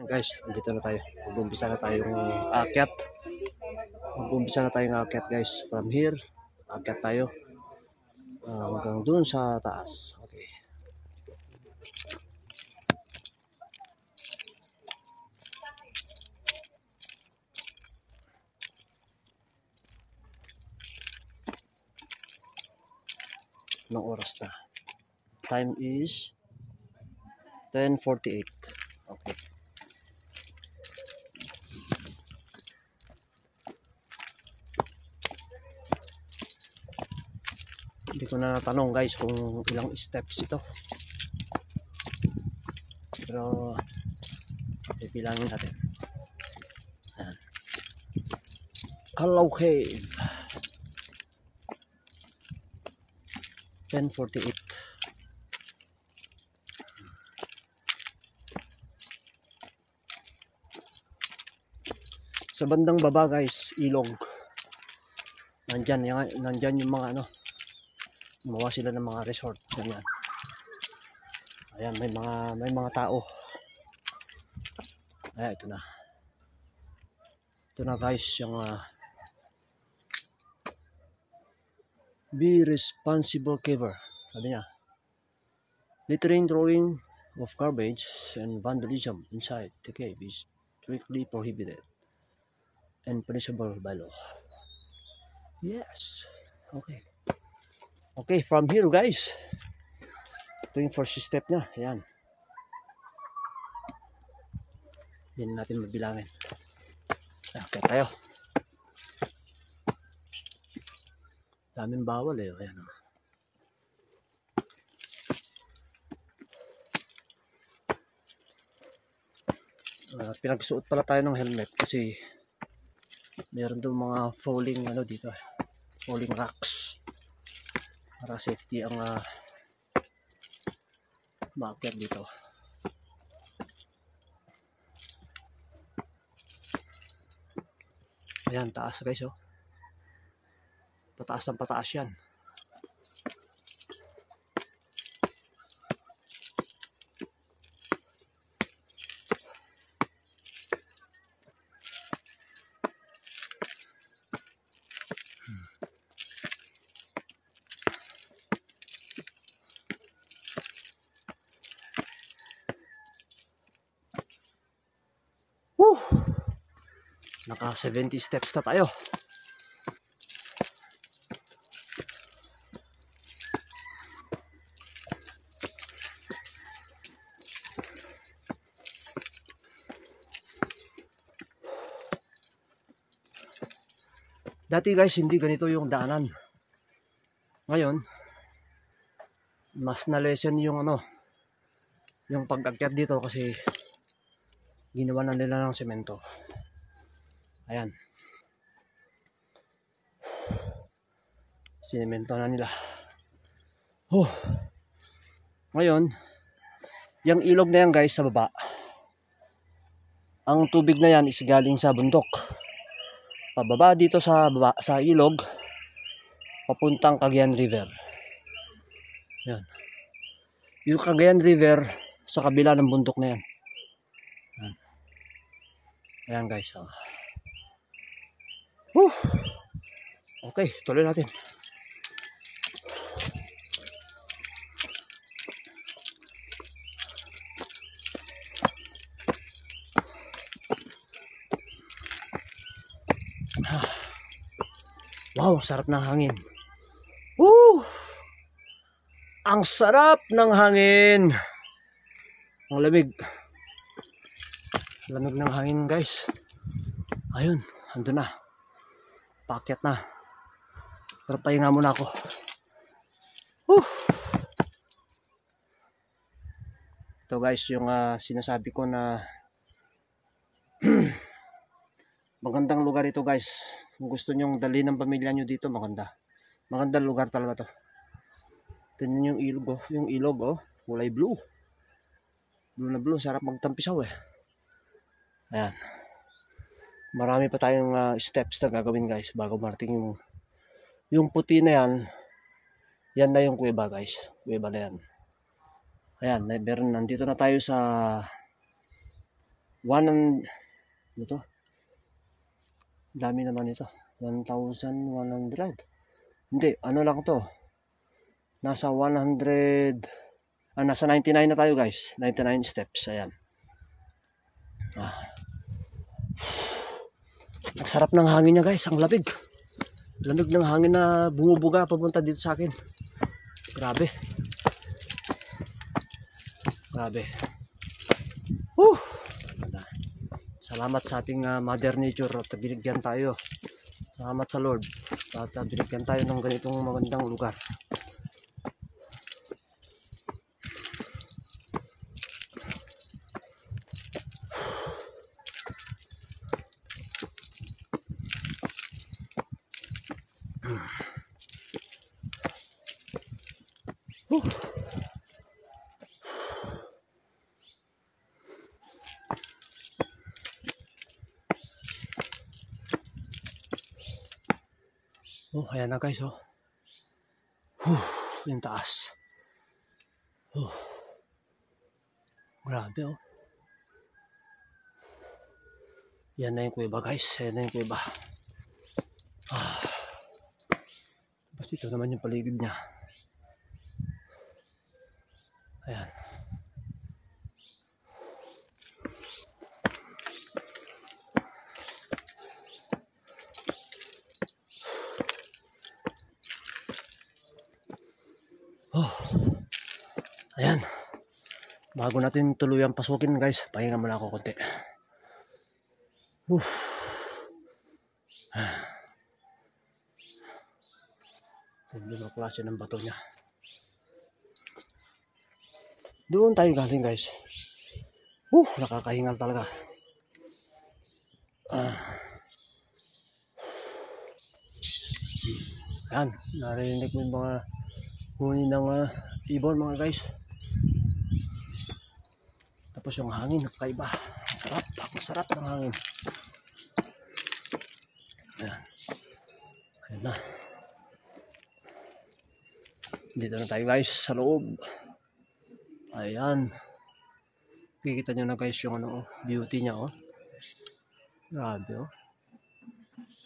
Guys, dito na tayo. Mag-umpisa na tayong aakyat. Mag-umpisa na tayong aakyat guys. From here, aakyat tayo hanggang dun sa taas. Okay. Anong oras na? Time is 10:48. Okay. Hindi ko na natanong guys kung ilang steps ito. Pero pipilangin natin. Ayan. Hello Cave. 10:48. Sa bandang baba guys, ilog. Nandyan yung mga ano, gumawa sila ng mga resort. Ganyan. Ayan, may mga tao. Ayan, ito na. Ito na guys, yung be responsible caver. Sabi niya, littering, throwing of garbage and vandalism inside the cave is strictly prohibited and punishable by law. Yes. Okay. Okay, from here guys. Ito yung first step niya. Ayan. Hindi natin mabilangin. Okay tayo. Daming bawal eh. Ayan. Pinagsuot pala tayo ng helmet kasi meron doon mga falling ano dito. Falling rocks. Para safety ang maakyat dito. Ayan, taas guys oh. Pataas ng pataas yan. Woo! Naka 70 steps na tayo. Dati guys, hindi ganito yung daanan. Ngayon, mas na-lessen yung ano, yung pag-akyat dito kasi ginawa na nila ng semento. Ayan. Sinemento na nila. Ngayon, yung ilog na yan guys sa baba. Ang tubig na yan is galing sa bundok. Pababa dito sa baba, sa ilog, papuntang Cagayan River. Yan. Yung Cagayan River sa kabila ng bundok na yan. Yan. Ayan guys. Okay, tuloy natin. Wow, sarap ng hangin. Woo! Ang sarap ng hangin. Ang lamig. Lamig ng hangin guys. Ayun, andun na. Paakyat na. Pero pahinga muna ako. Ito guys, yung sinasabi ko na magandang lugar ito guys. Kung gusto nyong dalhin ng pamilya nyo dito, magandang lugar talaga to. Tingnan yung ilog oh. Yung ilog oh, kulay blue. Blue na blue, sarap magtampisaw eh. Ayan. Marami pa tayong steps na gagawin guys bago marating yung puti na yan. Yan na yung kuweba guys. Kuweba na yan. Ayan, nandito na tayo sa ano to? Dami naman ito. 1,100. Hindi, ano lang to. Nasa 100, nasa 99 na tayo guys. 99 steps. Ayan. Ang sarap ng hangin niya guys. Ang lamig. Lamig ng hangin na bumubuga papunta dito sa akin. Grabe. Grabe. Salamat sa ating Mother Nature at binigyan tayo. Salamat sa Lord at binigyan tayo ng ganitong magandang lugar. Ayan na guys, yung taas. Grabe, yan na yung kuweba guys, yan na yung kuweba. Tapos ito naman yung paligid niya. Ayan. Ayan. Bago natin tuluyang pasukin guys, pahinga muna ako konti. Hindi na klase ng bato niya. Doon tayo galing guys. Nakakahingal talaga. Ayan, narinig mo yung mga huni ng ibon mga guys. Tapos yung hangin, kakaiba. Ang sarap ng hangin. Ayan. Ayan na. Dito na tayo guys, sa loob. Ayan. Kikita nyo na guys yung beauty niya Grabe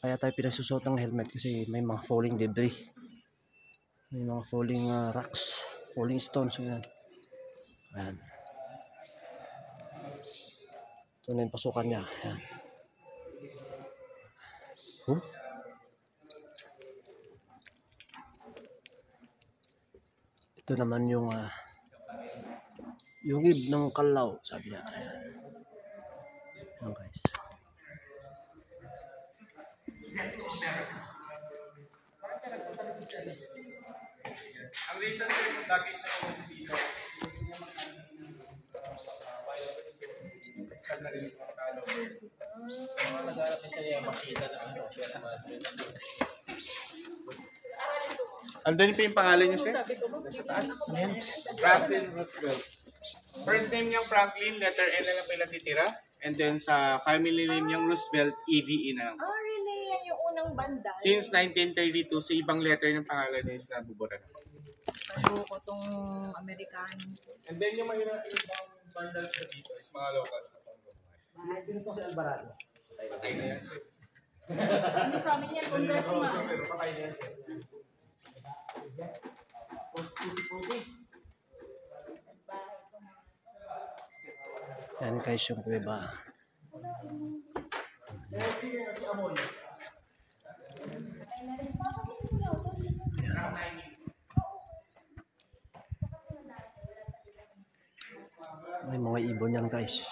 Kaya tayo pinasusuot ng helmet kasi may mga falling debris. May mga falling rocks, falling stones. Ayan. Ayan. Ito na yung pasukan niya. Ayan. Ito naman yung ib ng Kalaw, sabi niya. Ayan guys. Ang reason sir kung bakit siya dito, mga nag-aarap siya niya makita na siya naman. Andun pa yung pangalan niya sir? Sa taas. Franklin Roosevelt. First name niyang Franklin, letter N na lang pala titira. And then sa family name niyang Roosevelt, EVE na lang. Really? Yan yung unang banda? Since 1932, sa ibang letter ng pangalan niya is nabubura na. Ayoko tong Amerikano. And then yung mga ibang bundles na dito is mga locals na pang-gumay. Sino po si Alvarado? Patay na yan sir. Ano sa amin yan, congressman? Pero patay na yan sir. Yan guys yung kuweba. May mga ibon yan guys.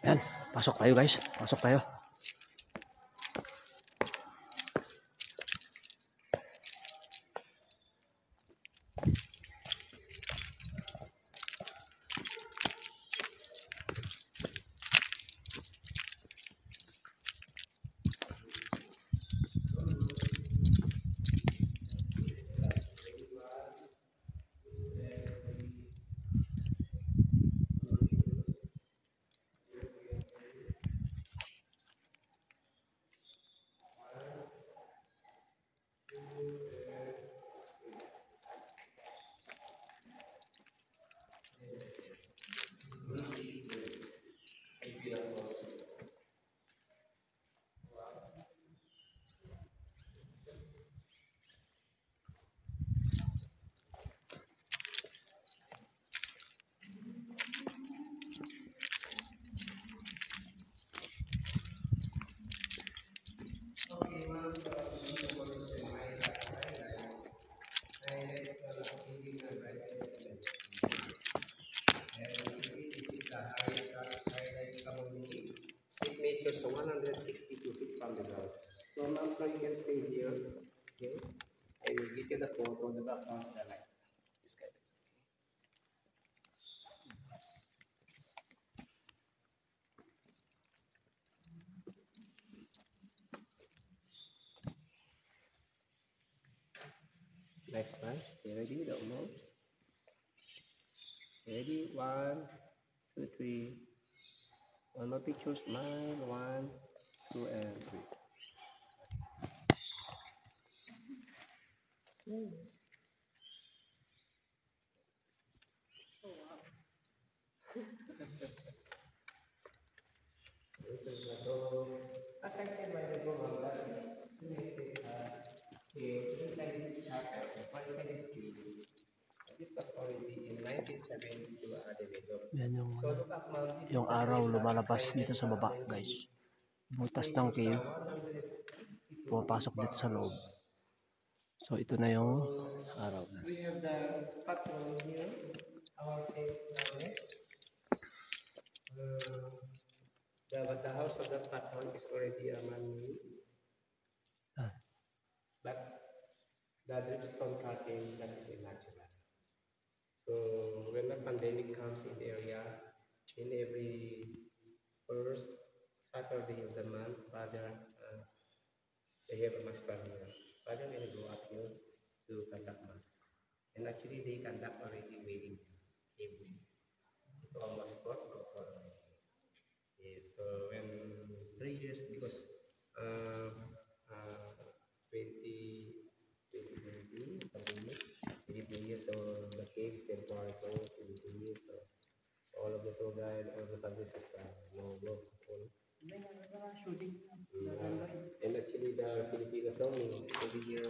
Yan, pasok tayo guys. Pasok tayo. It measures 162 feet from the ground. So ma'am, so you can stay here. Okay. I will give you the photo, the background, the light. This guy. Nice one. Okay, ready? Don't move. Ready? 1, 2, 3. One more picture. Smile. 1, 2, and 3. As I said, by the go, that is selected inside this chapter, inside this cave. This was already in 1972 developed. Yan yung, So look up ma'am, this yung is the araw research lumalabas finding dito sa baba, guys. Butas ng cave, pumapasok dito sa loob. So ito na yung araw. We have the patron here, our saint planet. But the house of the patron is already a man-made. But the dripstone carving, that is a natural. So when the pandemic comes in the area, in every first Saturday of the month, Father, they have a mass prayer. Father will go up here to conduct mass. And actually they conduct already wedding evening. It's almost 4 o'clock already. Yes, so when 3 years, because uh, 2020 pandemic, 3 years, so the cave still for 22 years. So all of the tour guide, all the publicists no go. And actually the Filipino filming every year,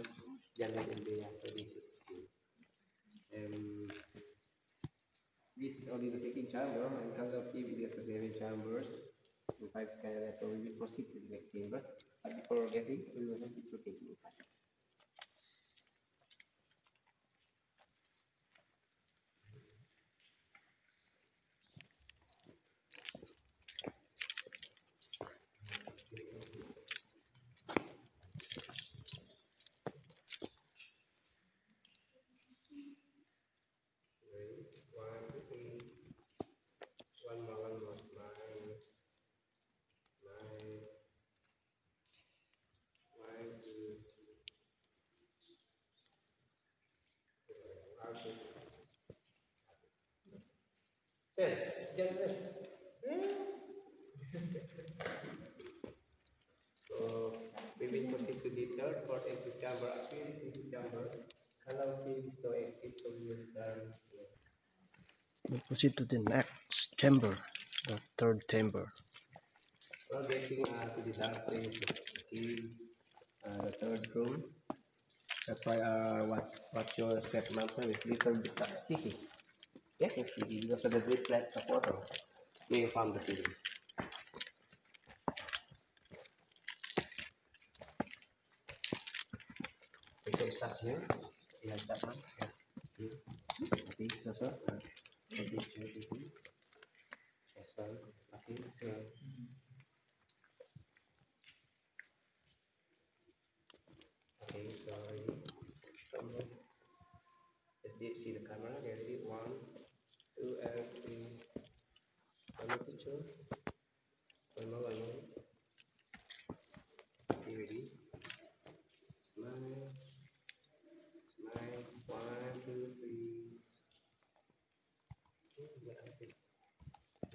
January and Day after they shoot skills. And this is only the second chamber, and Kangal Cave is the 7 chambers, the 5 skylights. So we will proceed to the next chamber. But before getting, we will have to take a look at it. So we will proceed to the third, fourth, and fifth chamber. As we reach the fifth chamber, allow please to exit to your turn. We'll proceed to the next chamber, the third chamber. Well, getting to the dark place, the third room. That's why what your step master is little bit sticky. Yes, it's sticky because of the great light of water being from the ceiling. We can start here. Yeah, that one. Yeah. Okay, so. Okay. Yes, one. Okay, so. Okay, so ready. Let's see the camera. Ready? 1, 2, and 3. One more picture. One more. Okay, ready? Smile. 1, 2, 3.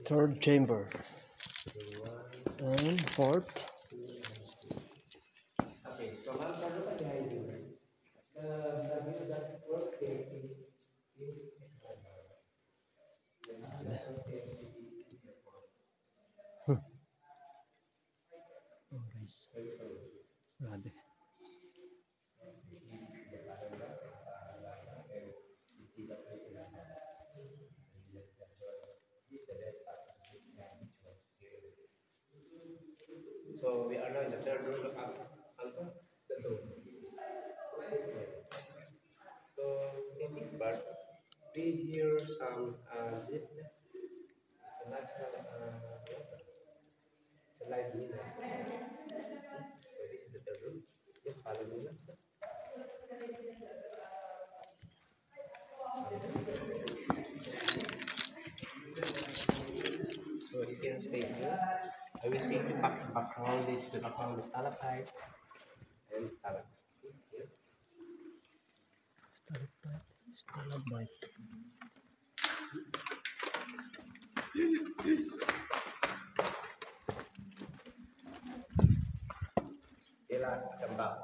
Third chamber. And fourth. Okay, so now look at behind you. The view that work facing Oh guys, grabe. So we are now in the third room of Alpha. The room. So I think but we hear some dripness. It's a natural water. It's a live mineral. So this is the third room. Just follow me now, sir. So you can stay here. I will take you background this the background the stalactites and stalactites. Here. Stalagmite. Kila kembang.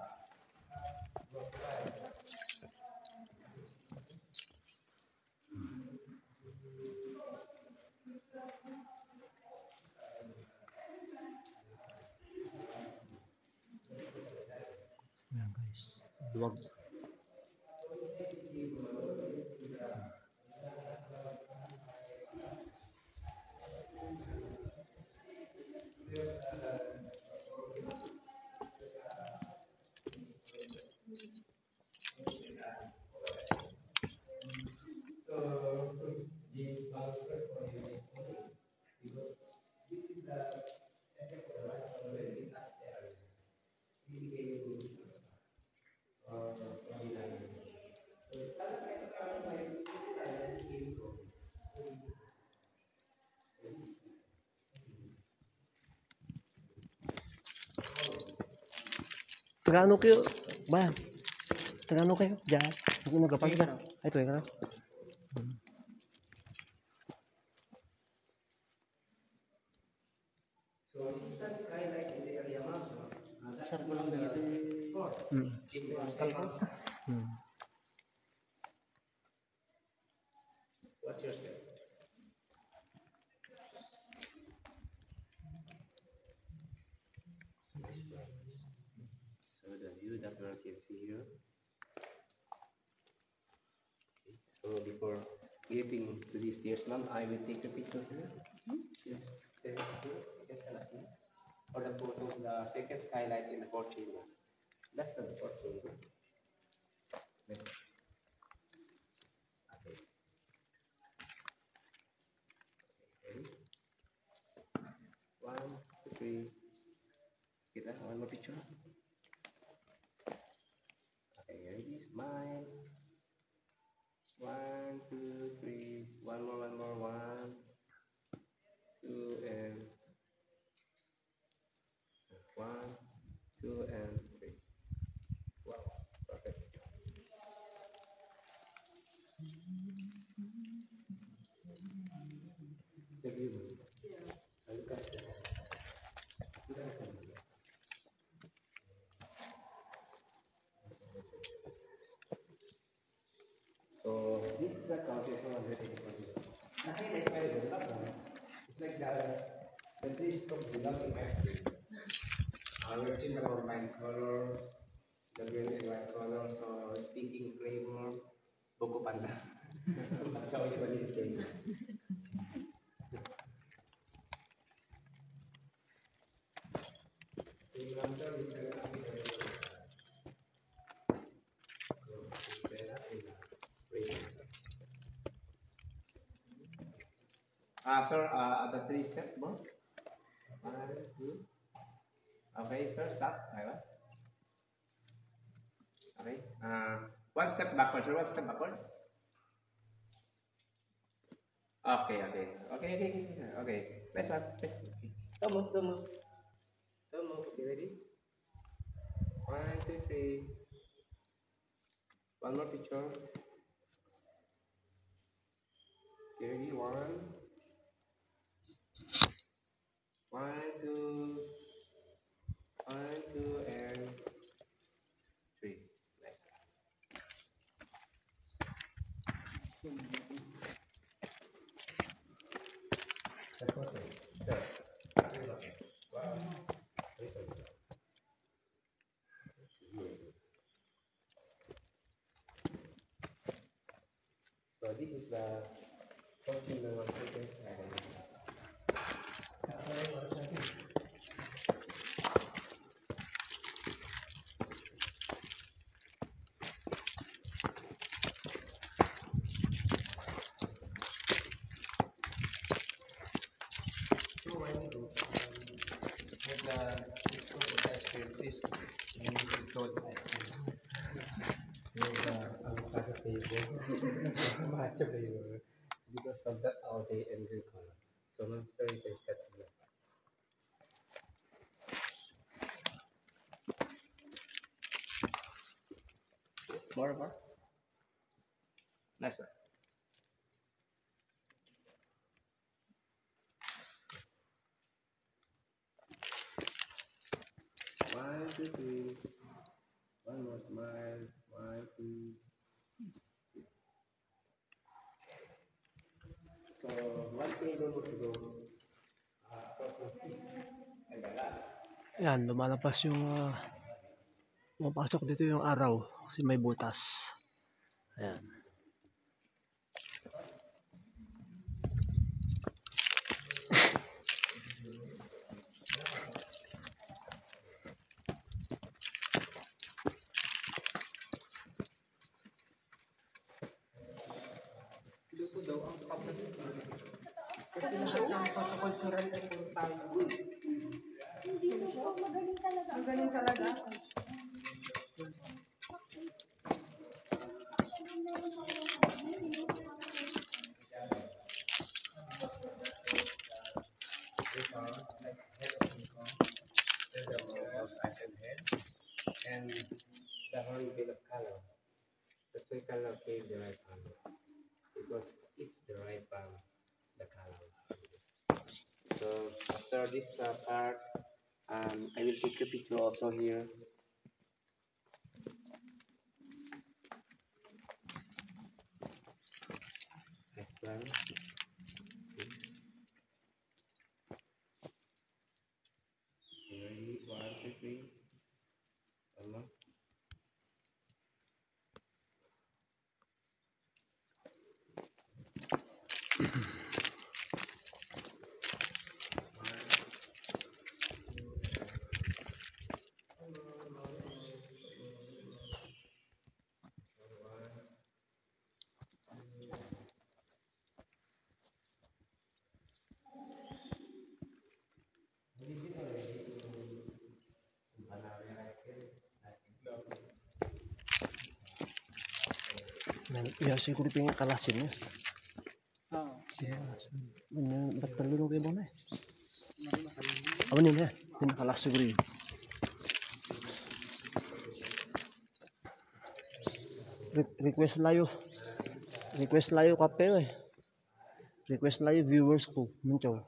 Ayan guys. Luwag. Tagano kayo? Ba? Tagano kayo? Diyan. Huwag mo nagapag ka. Ay, ito ka na. So this is the skylights in the area, ma'am. Share ko lang dito. What's your step? So the view that one can see here. Okay. So before getting to these stairs, ma'am, I will take a picture here. Yes. Take a picture. Yes, here. For the photos, the second skylight in the fourth chamber. That's the fourth chamber. Okay. Ready? 1, 2, 3. Kita one more picture. Okay, here it is. Mine. 1, 2, 3. One more. 1, 2, and 1, 2, and 3. Wow, perfect. The view. Look at that. Look at that. So this is the counter for 180. It's like the trees from developing actually. We've seen the combined color, the green and white color, so speaking flavor, Buko Panda. That's how it was came. Sir, the 3 step, boss. 1, 2. Okay, sir, stop. Okay. 1 step backward, sir. 1 step backward. Okay, sir. Okay. Nice one. Nice. Don't move. Okay, ready? 1, 2, 3. One more picture. Okay, ready? 1, 2, and 3. Nice. That's okay. Sure. Wow. So this is the 14 seconds. favor. Matcha favor. Because of that ouday and green color. So ma'am, sir, you can set it up. More. Nice one. One, two, three. One more smile. One, two. So one table would go. Yan, lumalabas yung pumapasok dito yung araw kasi may butas. Ayan. Dito daw ang kapatid. Kasi lahat ng socio-cultural ay puro tayo. Magaling talaga. And the hornbill of color. That's why color came the right palm. Because it's the right palm, the color. So after this part, I will take a picture also here. This one. Ready? 1, 2, 3. Tama. Ya siguro pengen kalasin ya. Ba't talino kayo ba na eh? Ano nila? Pinakalas siguro yun. Request layo. Request layo kape eh. Request layo viewers ko. Muncaw.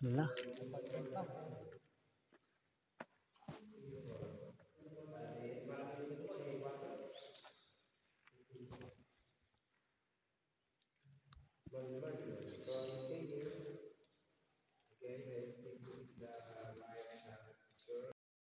Wala. So you stay here. Okay, and this is the